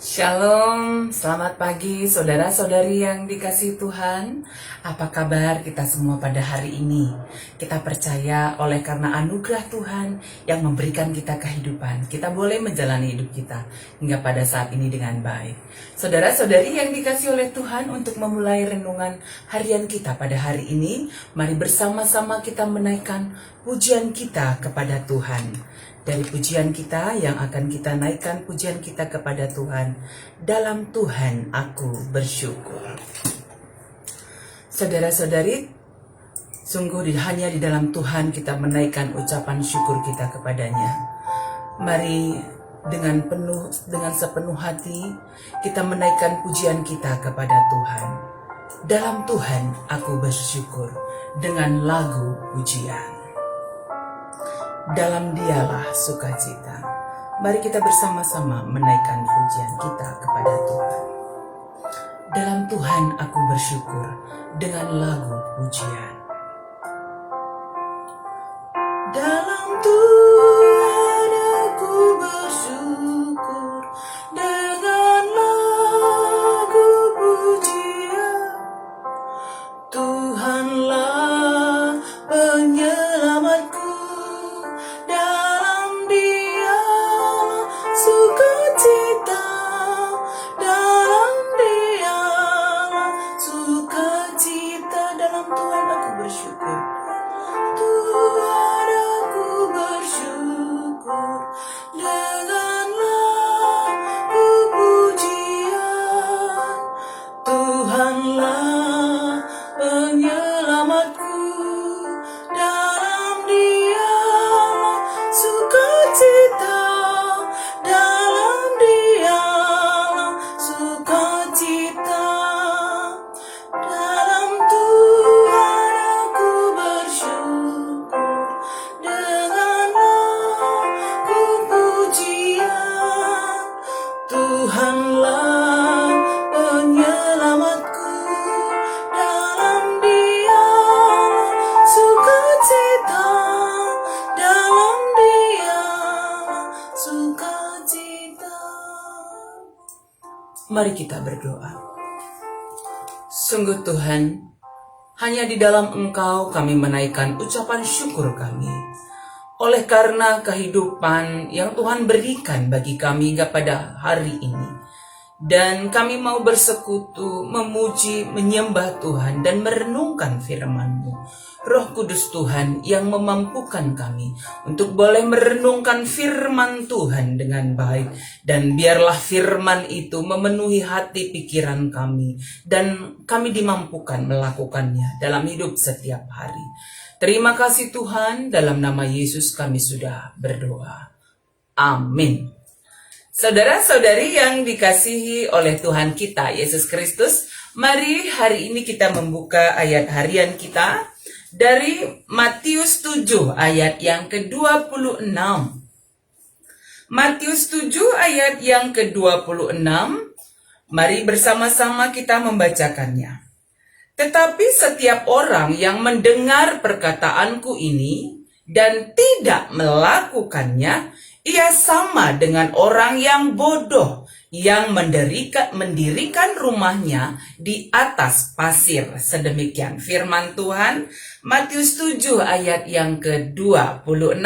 Shalom, selamat pagi saudara-saudari yang dikasihi Tuhan. Apa kabar kita semua pada hari ini? Kita percaya oleh karena anugerah Tuhan yang memberikan kita kehidupan, kita boleh menjalani hidup kita hingga pada saat ini dengan baik. Saudara-saudari yang dikasihi oleh Tuhan, untuk memulai renungan harian kita pada hari ini, mari bersama-sama kita menaikkan pujian kita kepada Tuhan. Dari pujian kita yang akan kita naikkan, pujian kita kepada Tuhan, dalam Tuhan aku bersyukur. Saudara-saudari, sungguh hanya di dalam Tuhan kita menaikkan ucapan syukur kita kepadanya. Mari dengan sepenuh hati kita menaikkan pujian kita kepada Tuhan. Dalam Tuhan aku bersyukur, dengan lagu pujian. Dalam Dialah sukacita. Mari kita bersama-sama menaikkan pujian kita kepada Tuhan. Dalam Tuhan aku bersyukur, dengan lagu pujian. Dalam Tuhan aku bersyukur, dengan lagu pujian. Tuhanlah penyelamatku, Mari kita berdoa. Sungguh Tuhan, hanya di dalam Engkau kami menaikkan ucapan syukur kami. Oleh karena kehidupan yang Tuhan berikan bagi kami hingga pada hari ini. Dan kami mau bersekutu, memuji, menyembah Tuhan dan merenungkan firman-Mu. Roh Kudus Tuhan yang memampukan kami untuk boleh merenungkan firman Tuhan dengan baik. Dan biarlah firman itu memenuhi hati pikiran kami. Dan kami dimampukan melakukannya dalam hidup setiap hari. Terima kasih Tuhan, dalam nama Yesus kami sudah berdoa. Amin. Saudara-saudari yang dikasihi oleh Tuhan kita, Yesus Kristus, mari hari ini kita membuka ayat harian kita dari Matius 7 ayat yang ke-26. Matius 7 ayat yang ke-26, mari bersama-sama kita membacakannya. Tetapi setiap orang yang mendengar perkataanku ini dan tidak melakukannya, ia sama dengan orang yang bodoh yang mendirikan rumahnya di atas pasir. Sedemikian firman Tuhan, Matius 7 ayat yang ke-26.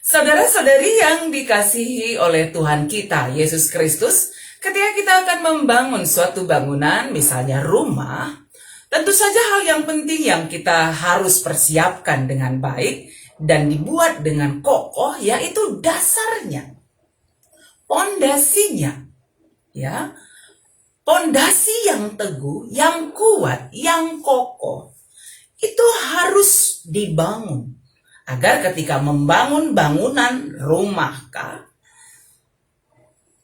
Saudara-saudari yang dikasihi oleh Tuhan kita, Yesus Kristus, ketika kita akan membangun suatu bangunan, misalnya rumah, tentu saja hal yang penting yang kita harus persiapkan dengan baik dan dibuat dengan kokoh, yaitu dasarnya, pondasinya, ya, pondasi yang teguh, yang kuat, yang kokoh, itu harus dibangun agar ketika membangun bangunan rumah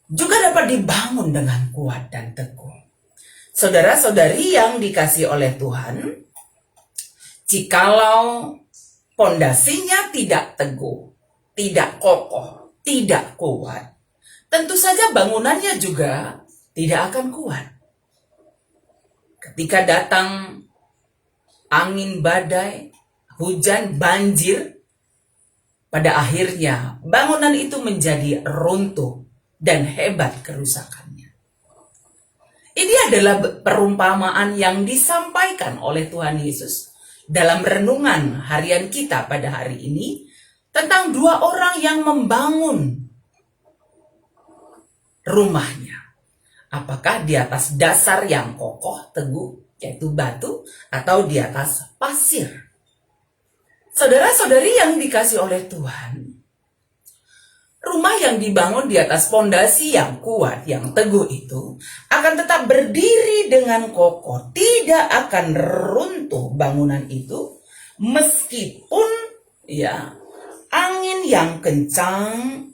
juga dapat dibangun dengan kuat dan teguh. Saudara-saudari yang dikasihi oleh Tuhan, jikalau pondasinya tidak teguh, tidak kokoh, tidak kuat, tentu saja bangunannya juga tidak akan kuat. Ketika datang angin badai, hujan, banjir, pada akhirnya bangunan itu menjadi runtuh dan hebat kerusakannya. Ini adalah perumpamaan yang disampaikan oleh Tuhan Yesus dalam renungan harian kita pada hari ini tentang dua orang yang membangun rumahnya. Apakah di atas dasar yang kokoh, teguh, yaitu batu, atau di atas pasir? Saudara-saudari yang dikasih oleh Tuhan, rumah yang dibangun di atas fondasi yang kuat, yang teguh itu akan tetap berdiri dengan kokoh, tidak akan runtuh bangunan itu meskipun angin yang kencang,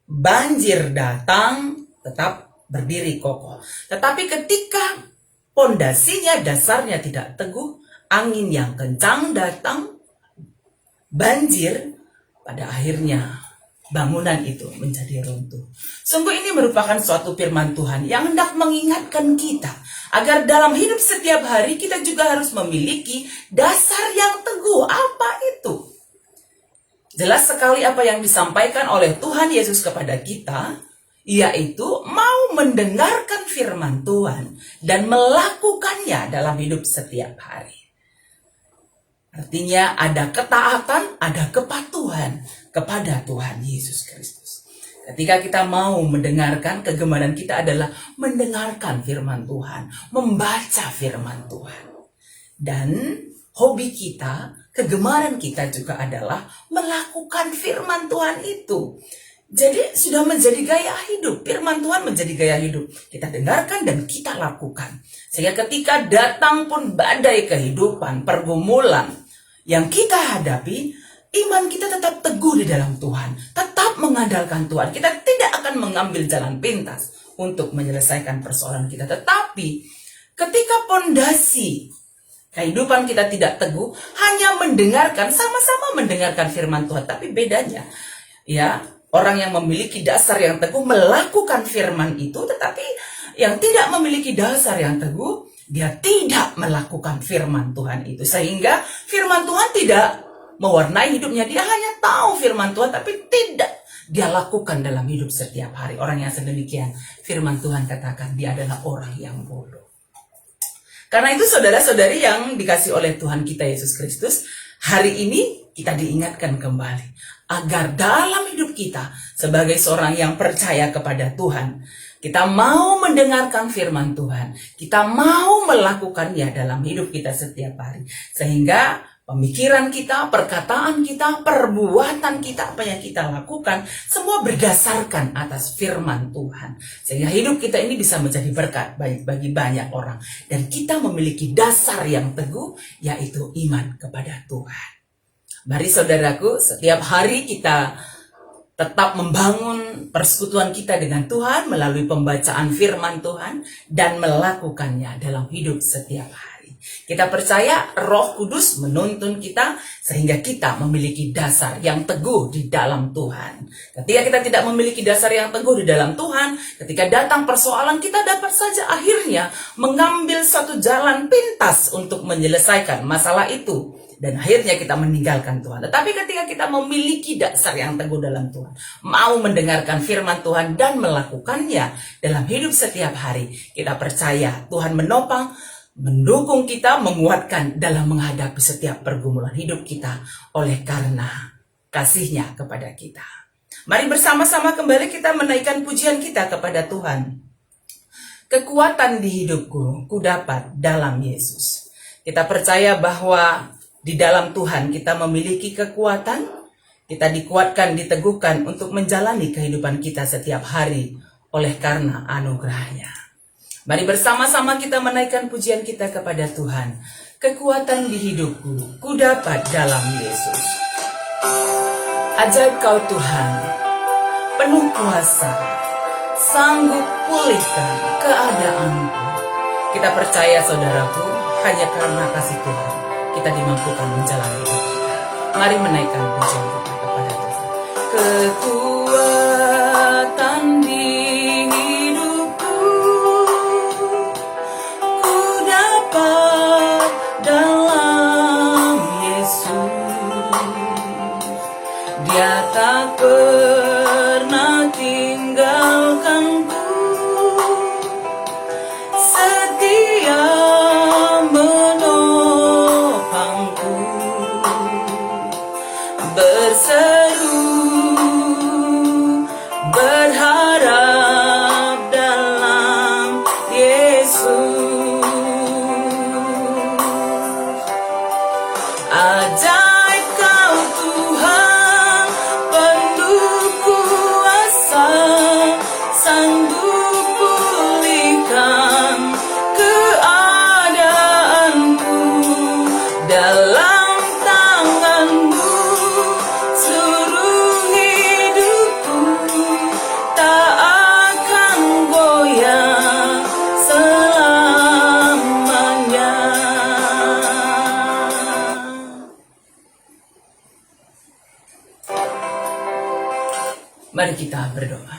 banjir datang, tetap berdiri kokoh. Tetapi ketika fondasinya, dasarnya tidak teguh, angin yang kencang datang, banjir, pada akhirnya bangunan itu menjadi runtuh. Sungguh ini merupakan suatu firman Tuhan yang hendak mengingatkan kita agar dalam hidup setiap hari kita juga harus memiliki dasar yang teguh. Apa itu? Jelas sekali apa yang disampaikan oleh Tuhan Yesus kepada kita, yaitu mau mendengarkan firman Tuhan dan melakukannya dalam hidup setiap hari. Artinya ada ketaatan, ada kepatuhan kepada Tuhan Yesus Kristus. Ketika kita mau mendengarkan, kegemaran kita adalah mendengarkan firman Tuhan, membaca firman Tuhan. Dan hobi kita, kegemaran kita juga adalah melakukan firman Tuhan itu. Jadi sudah menjadi gaya hidup, firman Tuhan menjadi gaya hidup. Kita dengarkan dan kita lakukan. Sehingga ketika datang pun badai kehidupan, pergumulan yang kita hadapi, iman kita tetap teguh di dalam Tuhan, tetap mengandalkan Tuhan. Kita tidak akan mengambil jalan pintas untuk menyelesaikan persoalan kita. Tetapi ketika pondasi kehidupan kita tidak teguh, hanya mendengarkan, sama-sama mendengarkan firman Tuhan. Tapi bedanya, orang yang memiliki dasar yang teguh melakukan firman itu, tetapi yang tidak memiliki dasar yang teguh, dia tidak melakukan firman Tuhan itu. Sehingga firman Tuhan tidak mewarnai hidupnya. Dia hanya tahu firman Tuhan, tapi tidak dia lakukan dalam hidup setiap hari. Orang yang sedemikian, firman Tuhan katakan dia adalah orang yang bodoh. Karena itu saudara-saudari yang dikasih oleh Tuhan kita Yesus Kristus, hari ini kita diingatkan kembali agar dalam hidup kita sebagai seorang yang percaya kepada Tuhan, kita mau mendengarkan firman Tuhan, kita mau melakukannya dalam hidup kita setiap hari. Sehingga pemikiran kita, perkataan kita, perbuatan kita, apa yang kita lakukan, semua berdasarkan atas firman Tuhan. Sehingga hidup kita ini bisa menjadi berkat bagi banyak orang. Dan kita memiliki dasar yang teguh, yaitu iman kepada Tuhan. Mari saudaraku, setiap hari kita tetap membangun persekutuan kita dengan Tuhan melalui pembacaan firman Tuhan dan melakukannya dalam hidup setiap hari. Kita percaya Roh Kudus menuntun kita sehingga kita memiliki dasar yang teguh di dalam Tuhan. Ketika kita tidak memiliki dasar yang teguh di dalam Tuhan, ketika datang persoalan, kita dapat saja akhirnya mengambil satu jalan pintas untuk menyelesaikan masalah itu. Dan akhirnya kita meninggalkan Tuhan. Tetapi ketika kita memiliki dasar yang teguh dalam Tuhan, mau mendengarkan firman Tuhan dan melakukannya dalam hidup setiap hari, kita percaya Tuhan menopang, mendukung kita, menguatkan dalam menghadapi setiap pergumulan hidup kita oleh karena kasih-Nya kepada kita. Mari bersama-sama kembali kita menaikkan pujian kita kepada Tuhan. Kekuatan di hidupku, ku dapat dalam Yesus. Kita percaya bahwa di dalam Tuhan kita memiliki kekuatan, kita dikuatkan, diteguhkan untuk menjalani kehidupan kita setiap hari oleh karena anugerah-Nya. Mari bersama-sama kita menaikkan pujian kita kepada Tuhan. Kekuatan di hidupku, ku dapat dalam Yesus. Ajaib Kau Tuhan, penuh kuasa, sanggup pulihkan keadaanku. Kita percaya saudaraku, hanya karena kasih Tuhan kita dimampukan menjalani hidup kita. Mari menaikkan pujian kita kepada Tuhan. Kekuatan di hidupku, ku dapat dalam Yesus. Dia tak pernah tinggalkanku berharap dalam Yesus. Ajaib Kau Tuhan, penuh kuasa, sanggup pulihkan keadaanku. Dalam tangan-Mu seluruh hidupku tak akan goyah selamanya. Mari kita berdoa.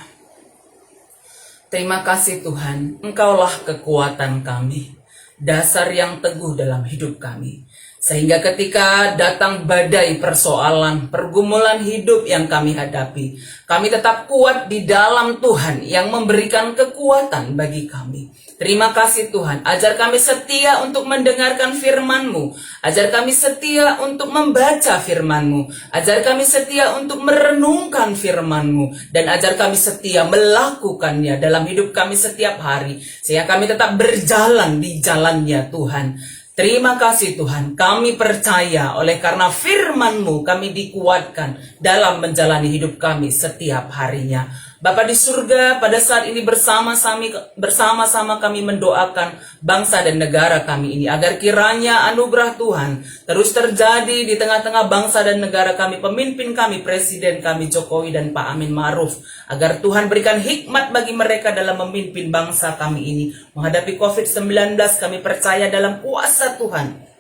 Terima kasih Tuhan, Engkaulah kekuatan kami, dasar yang teguh dalam hidup kami. Sehingga ketika datang badai persoalan, pergumulan hidup yang kami hadapi, kami tetap kuat di dalam Tuhan yang memberikan kekuatan bagi kami. Terima kasih Tuhan, ajar kami setia untuk mendengarkan firman-Mu, ajar kami setia untuk membaca firman-Mu, ajar kami setia untuk merenungkan firman-Mu, dan ajar kami setia melakukannya dalam hidup kami setiap hari, sehingga kami tetap berjalan di jalannya Tuhan. Terima kasih Tuhan, kami percaya oleh karena firman-Mu kami dikuatkan dalam menjalani hidup kami setiap harinya. Bapa di surga, pada saat ini bersama-sama kami mendoakan bangsa dan negara kami ini, agar kiranya anugerah Tuhan terus terjadi di tengah-tengah bangsa dan negara kami, pemimpin kami, Presiden kami Jokowi dan Pak Amin Ma'ruf, agar Tuhan berikan hikmat bagi mereka dalam memimpin bangsa kami ini. Menghadapi COVID-19, kami percaya dalam kuasa Tuhan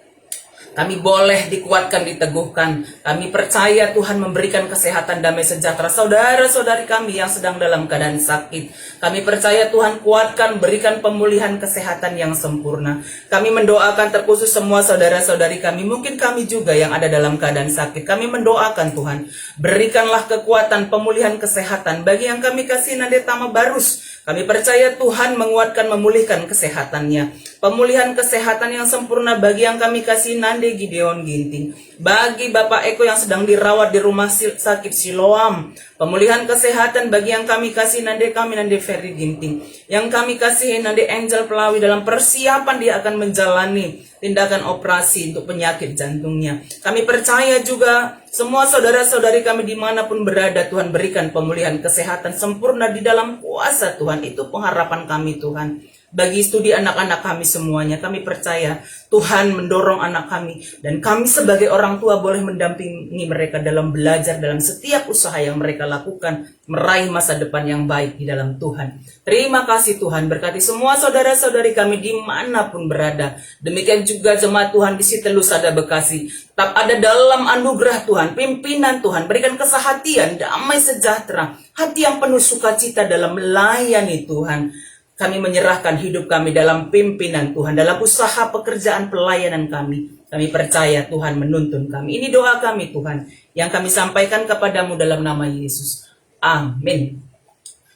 kami boleh dikuatkan, diteguhkan. Kami percaya Tuhan memberikan kesehatan, damai sejahtera saudara-saudari kami yang sedang dalam keadaan sakit. Kami percaya Tuhan kuatkan, berikan pemulihan kesehatan yang sempurna. Kami mendoakan terkhusus semua saudara-saudari kami, mungkin kami juga yang ada dalam keadaan sakit. Kami mendoakan Tuhan, berikanlah kekuatan, pemulihan kesehatan bagi yang kami kasih Nade Tama Barus. Kami percaya Tuhan menguatkan, memulihkan kesehatannya. Pemulihan kesehatan yang sempurna bagi yang kami kasih Nande Gideon Ginting. Bagi Bapak Eko yang sedang dirawat di rumah sakit Siloam. Pemulihan kesehatan bagi yang kami kasih Nande Ferry Ginting. Yang kami kasih Nande Angel Pelawi dalam persiapan dia akan menjalani tindakan operasi untuk penyakit jantungnya. Kami percaya juga semua saudara-saudari kami dimanapun berada, Tuhan berikan pemulihan kesehatan sempurna di dalam kuasa Tuhan. Itu pengharapan kami Tuhan. Bagi studi anak-anak kami semuanya, kami percaya Tuhan mendorong anak kami, dan kami sebagai orang tua boleh mendampingi mereka dalam belajar, dalam setiap usaha yang mereka lakukan, meraih masa depan yang baik di dalam Tuhan. Terima kasih Tuhan, berkati semua saudara-saudari kami dimanapun berada. Demikian juga jemaat Tuhan di Sitelu Sada Bekasi, tetap ada dalam anugerah Tuhan, pimpinan Tuhan, berikan kesehatan, damai sejahtera, hati yang penuh sukacita dalam melayani Tuhan. Kami menyerahkan hidup kami dalam pimpinan Tuhan, dalam usaha pekerjaan pelayanan kami. Kami percaya Tuhan menuntun kami. Ini doa kami Tuhan, yang kami sampaikan kepadamu dalam nama Yesus. Amin.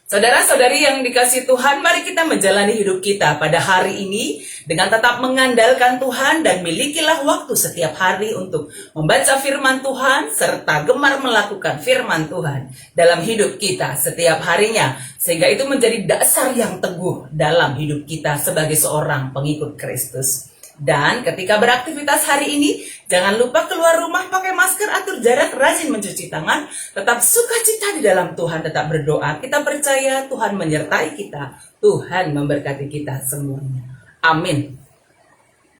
Saudara-saudari yang dikasihi Tuhan, mari kita menjalani hidup kita pada hari ini dengan tetap mengandalkan Tuhan, dan milikilah waktu setiap hari untuk membaca firman Tuhan serta gemar melakukan firman Tuhan dalam hidup kita setiap harinya, sehingga itu menjadi dasar yang teguh dalam hidup kita sebagai seorang pengikut Kristus. Dan ketika beraktivitas hari ini, jangan lupa keluar rumah pakai masker, atur jarak, rajin mencuci tangan, tetap sukacita di dalam Tuhan, tetap berdoa. Kita percaya Tuhan menyertai kita, Tuhan memberkati kita semuanya. Amin.